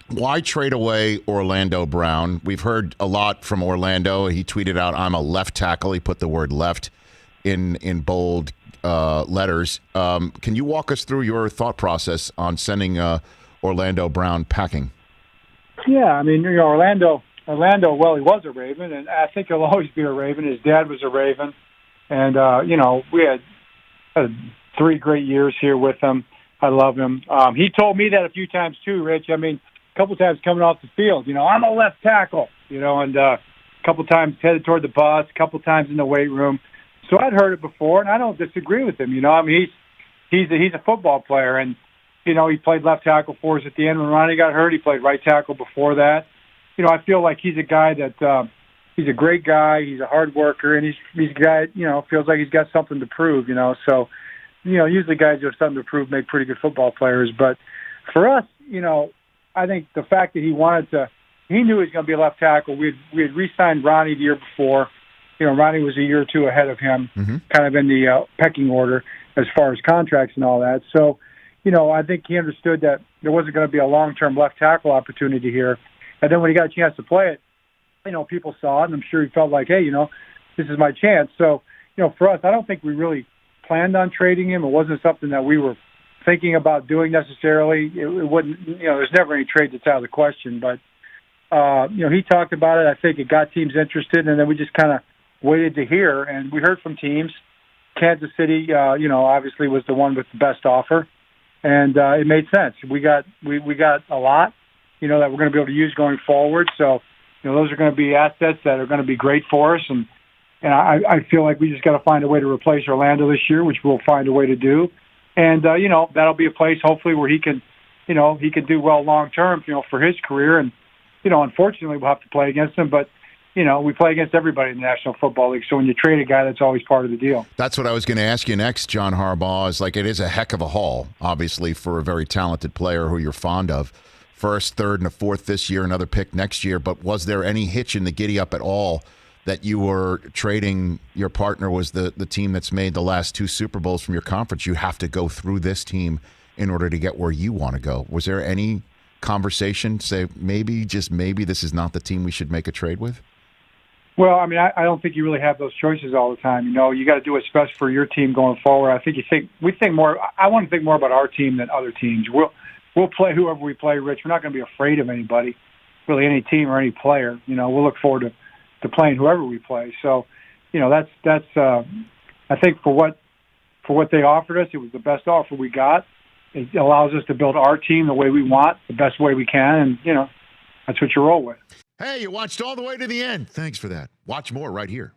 Why trade away Orlando Brown? We've heard a lot from Orlando. He tweeted out, "I'm a left tackle." He put the word "left" in bold letters. Can you walk us through your thought process on sending Orlando Brown packing? Yeah, I mean, Orlando. Well, he was a Raven, and I think he'll always be a Raven. His dad was a Raven, and we had 3 great years here with him. I love him. He told me that a few times too, Rich. I mean, a couple times coming off the field, I'm a left tackle, and a couple times headed toward the bus, a couple times in the weight room. So I'd heard it before, and I don't disagree with him. I mean, he's a football player, and he played left tackle for us at the end when Ronnie got hurt. He played right tackle before that. I feel like he's a guy that he's a great guy. He's a hard worker, and he's a guy feels like he's got something to prove. So usually guys who have something to prove make pretty good football players. But for us, I think the fact that he knew he was going to be a left tackle. We had re-signed Ronnie the year before. Ronnie was a year or two ahead of him, kind of in the pecking order as far as contracts and all that. So, I think he understood that there wasn't going to be a long-term left tackle opportunity here. And then when he got a chance to play it, people saw it, and I'm sure he felt like, hey, this is my chance. So, for us, I don't think we really planned on trading him. It wasn't something that we were thinking about doing necessarily. It wouldn't, there's never any trade that's out of the question. But, he talked about it. I think it got teams interested, and then we just kind of waited to hear. And we heard from teams. Kansas City, obviously was the one with the best offer. And it made sense. We got a lot, that we're going to be able to use going forward. So, those are going to be assets that are going to be great for us. And I feel like we just got to find a way to replace Orlando this year, which we'll find a way to do. And, that'll be a place hopefully where he can do well long term, for his career. And, unfortunately we'll have to play against him, but we play against everybody in the National Football League. So when you trade a guy, that's always part of the deal. That's what I was going to ask you next, John Harbaugh. It is a heck of a haul, obviously, for a very talented player who you're fond of. First, third, and a fourth this year, another pick next year. But was there any hitch in the giddy up at all that you were trading? Your partner was the team that's made the last 2 Super Bowls from your conference. You have to go through this team in order to get where you want to go. Was there any conversation, say, maybe, just maybe, this is not the team we should make a trade with? Well, I mean, I don't think you really have those choices all the time. You got to do what's best for your team going forward. I think we think more. I want to think more about our team than other teams. We'll play whoever we play, Rich. We're not going to be afraid of anybody, really, any team or any player. We'll look forward to playing whoever we play. So, that's I think for what they offered us, it was the best offer we got. It allows us to build our team the way we want, the best way we can, and that's what you roll with. Hey, you watched all the way to the end. Thanks for that. Watch more right here.